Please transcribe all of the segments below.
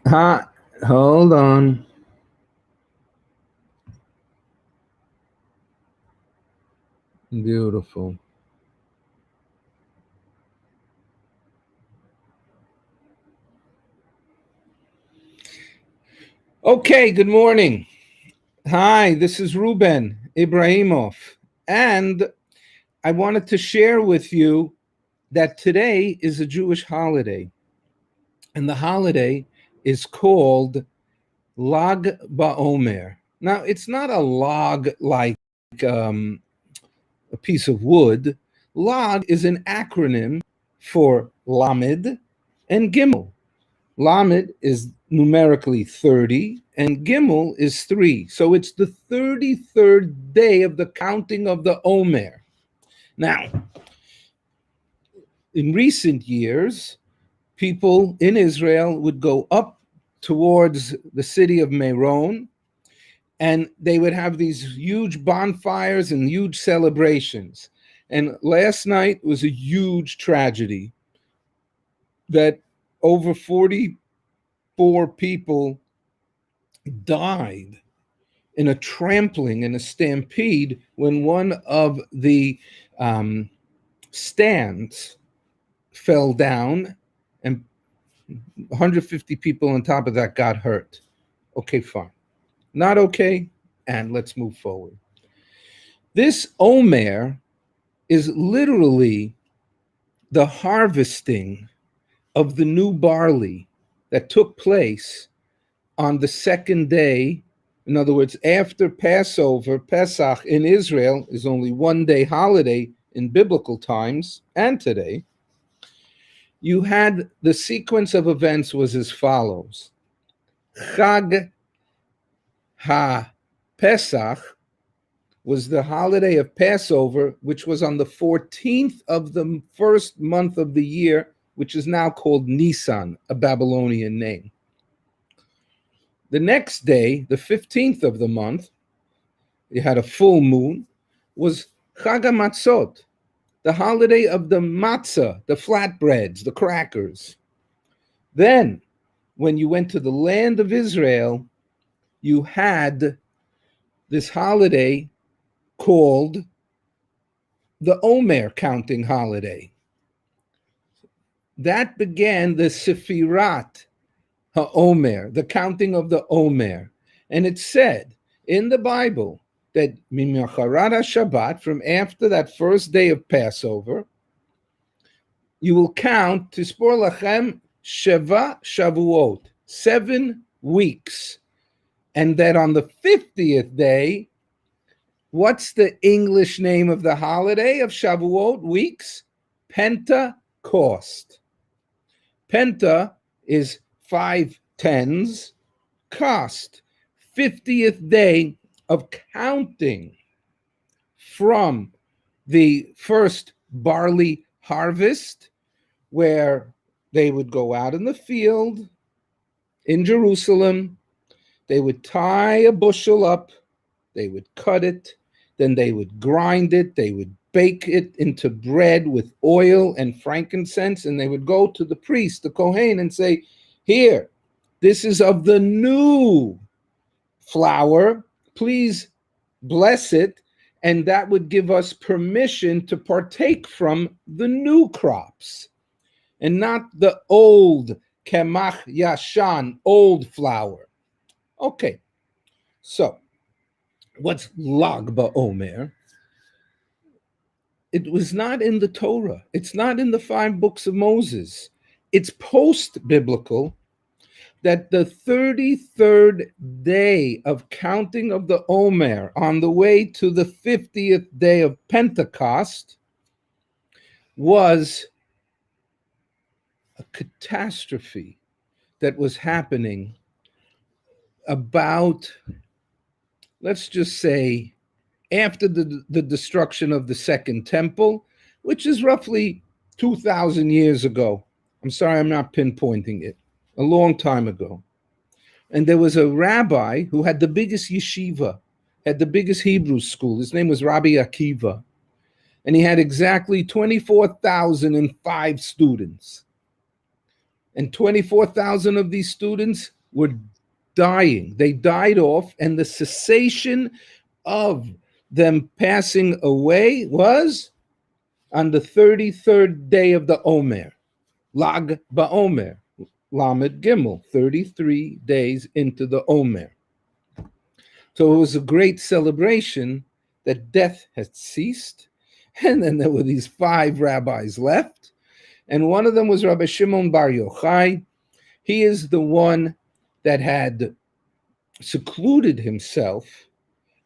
Hi, hold on. Beautiful. Okay, good morning. Hi, this is Ruben Ibrahimov. And I wanted to share with you that today is a Jewish holiday. And the holiday is called Lag BaOmer. Now, it's not a log like um, a piece of wood. Log is an acronym for Lamed and Gimel. Lamed is numerically 30, and Gimel is 3. So it's the 33rd day of the counting of the Omer. Now, in recent years, people in Israel would go up towards the city of Meron, and they would have these huge bonfires and huge celebrations. And last night was a huge tragedy that over 44 people died in a trampling, in a stampede, when one of the um, stands fell down and 150 people on top of that got hurt. Okay, fine. Not okay, and let's move forward. This Omer is literally the harvesting of the new barley that took place on the second day. In other words, after Passover, Pesach in Israel is only one day holiday in biblical times and today. You had the sequence of events was as follows. Chag ha-Pesach was the holiday of Passover, which was on the 14th of the first month of the year, which is now called Nisan, a Babylonian name. The next day, the 15th of the month, you had a full moon, was Chag HaMatzot, the holiday of the matzah, the flatbreads, the crackers. Then, when you went to the land of Israel, you had this holiday called the Omer counting holiday. That began the Sefirat HaOmer, the counting of the Omer. And it said in the Bible that Mimacharat Shabbat, from after that first day of Passover, you will count Tispor Lachem Sheva Shavuot, 7 weeks. And that on the 50th day, what's the English name of the holiday of Shavuot weeks? Pentecost. Penta is 5 tens, cost, 50th day of counting from the first barley harvest, where they would go out in the field in Jerusalem, they would tie a bushel up, they would cut it, then they would grind it, they would bake it into bread with oil and frankincense, and they would go to the priest, the Kohen, and say, here, this is of the new flour, please bless it, and that would give us permission to partake from the new crops and not the old kemach yashan, old flour. Okay, so what's Lag BaOmer? It was not in the Torah. It's not in the 5 books of Moses. It's post-biblical that the 33rd day of counting of the Omer on the way to the 50th day of Pentecost was a catastrophe that was happening about, let's just say, after the destruction of the Second Temple, which is roughly 2,000 years ago. I'm sorry, I'm not pinpointing it. A long time ago. And there was a rabbi who had the biggest yeshiva, had the biggest Hebrew school. His name was Rabbi Akiva. And he had exactly 24,005 students. And 24,000 of these students were dying. They died off, and the cessation of them passing away was on the 33rd day of the Omer, Lag BaOmer, Lamed Gimel, 33 days into the Omer. So it was a great celebration that death had ceased. And then there were these 5 rabbis left. And one of them was Rabbi Shimon Bar Yochai. He is the one that had secluded himself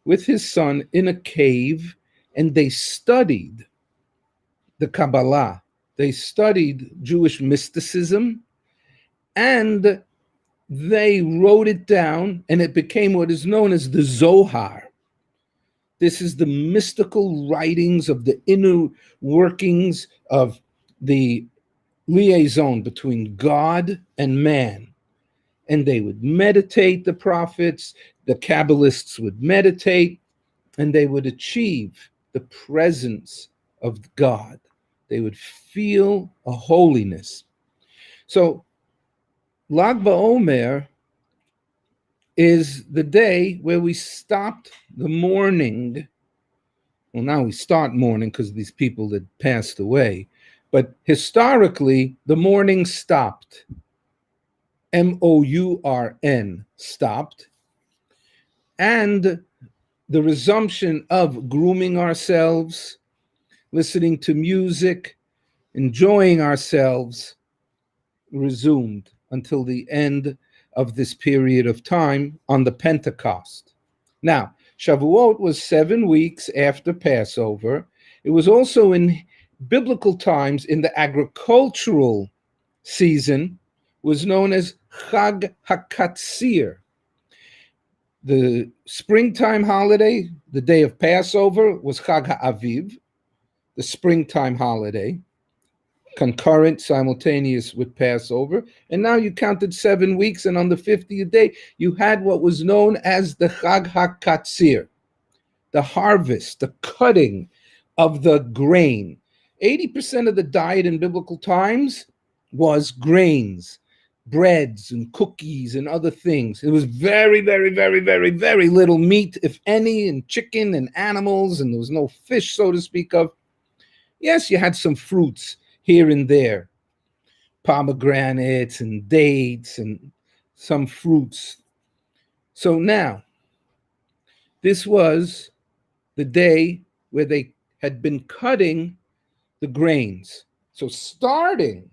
with his son in a cave, and they studied the Kabbalah. They studied Jewish mysticism, and they wrote it down, and it became what is known as the Zohar. This is the mystical writings of the inner workings of the liaison between God and man. And they would meditate, the prophets, the Kabbalists would meditate, and they would achieve the presence of God. They would feel a holiness. So Lag BaOmer is the day where we stopped the mourning. Well, now we start mourning because of these people that passed away. But historically, the mourning stopped. MOURN, stopped. And the resumption of grooming ourselves, listening to music, enjoying ourselves, resumed until the end of this period of time on the Pentecost. Now, Shavuot was 7 weeks after Passover. It was also in biblical times, in the agricultural season, was known as Chag HaKatsir. The springtime holiday, the day of Passover, was Chag HaAviv, the springtime holiday, concurrent, simultaneous with Passover. And now you counted 7 weeks, and on the 50th day, you had what was known as the Chag HaKatsir, the harvest, the cutting of the grain. 80% of the diet in biblical times was grains, breads and cookies and other things. It was very, very, very, very, very little meat, if any, and chicken and animals, and there was no fish, so to speak of. Yes, you had some fruits here and there, pomegranates and dates and some fruits. So now, this was the day where they had been cutting the grains. So starting,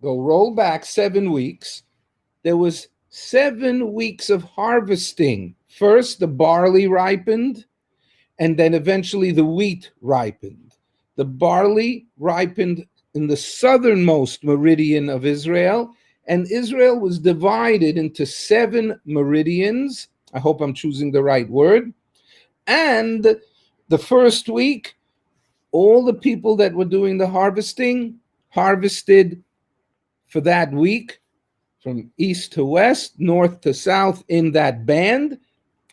go roll back 7 weeks, there was 7 weeks of harvesting. First, the barley ripened, and then eventually the wheat ripened. The barley ripened in the southernmost meridian of Israel, and Israel was divided into 7 meridians. I hope I'm choosing the right word. And the first week, all the people that were doing the harvesting harvested for that week from east to west, north to south in that band,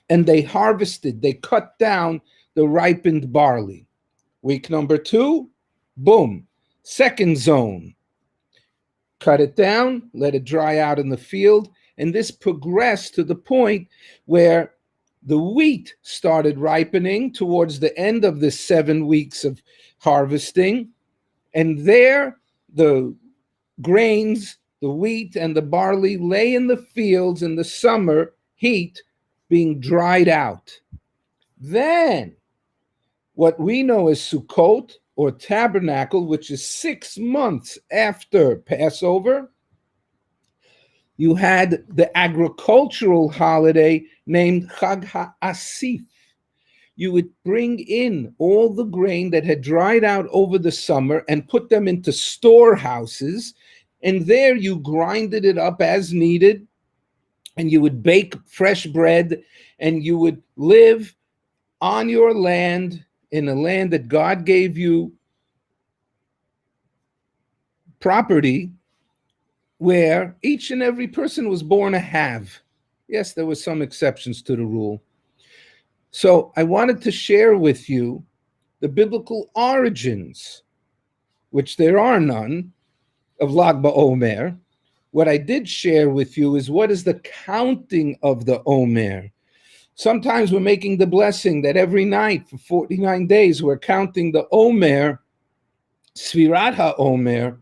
and they harvested, they cut down the ripened barley. Week number 2, boom, second zone. Cut it down, let it dry out in the field, and this progressed to the point where the wheat started ripening towards the end of the 7 weeks of harvesting, and there the grains, the wheat and the barley lay in the fields in the summer heat being dried out. Then what we know as Sukkot, or tabernacle, which is 6 months after Passover, you had the agricultural holiday named Chag HaAsif. You would bring in all the grain that had dried out over the summer and put them into storehouses, and there you grinded it up as needed, and you would bake fresh bread, and you would live on your land, in a land that God gave you property, where each and every person was born a have. Yes, there were some exceptions to the rule. So I wanted to share with you the biblical origins, which there are none, of Lag BaOmer, What I did share with you is what is the counting of the Omer. Sometimes we're making the blessing that every night for 49 days we're counting the Omer, Sfirat HaOmer.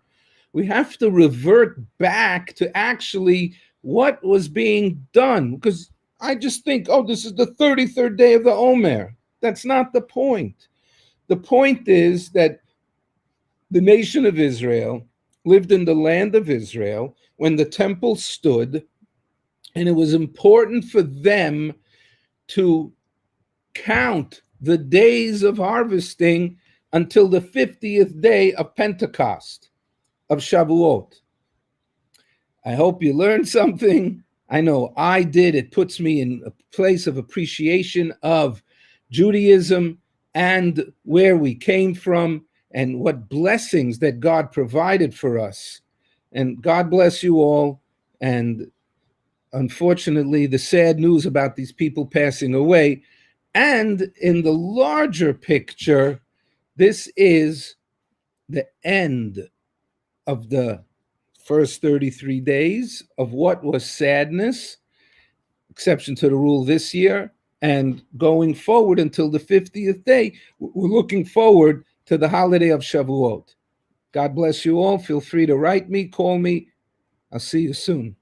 We have to revert back to actually what was being done. Because I just think, oh, this is the 33rd day of the Omer. That's not the point. The point is that the nation of Israel lived in the land of Israel when the temple stood, and it was important for them to count the days of harvesting until the 50th day of Pentecost, of Shavuot. I hope you learned something. I know I did. It puts me in a place of appreciation of Judaism and where we came from and what blessings that God provided for us. And God bless you all. And unfortunately, the sad news about these people passing away. And in the larger picture, this is the end of the first 33 days of what was sadness, exception to the rule this year, and going forward until the 50th day, we're looking forward to the holiday of Shavuot. God bless you all. Feel free to write me, call me. I'll see you soon.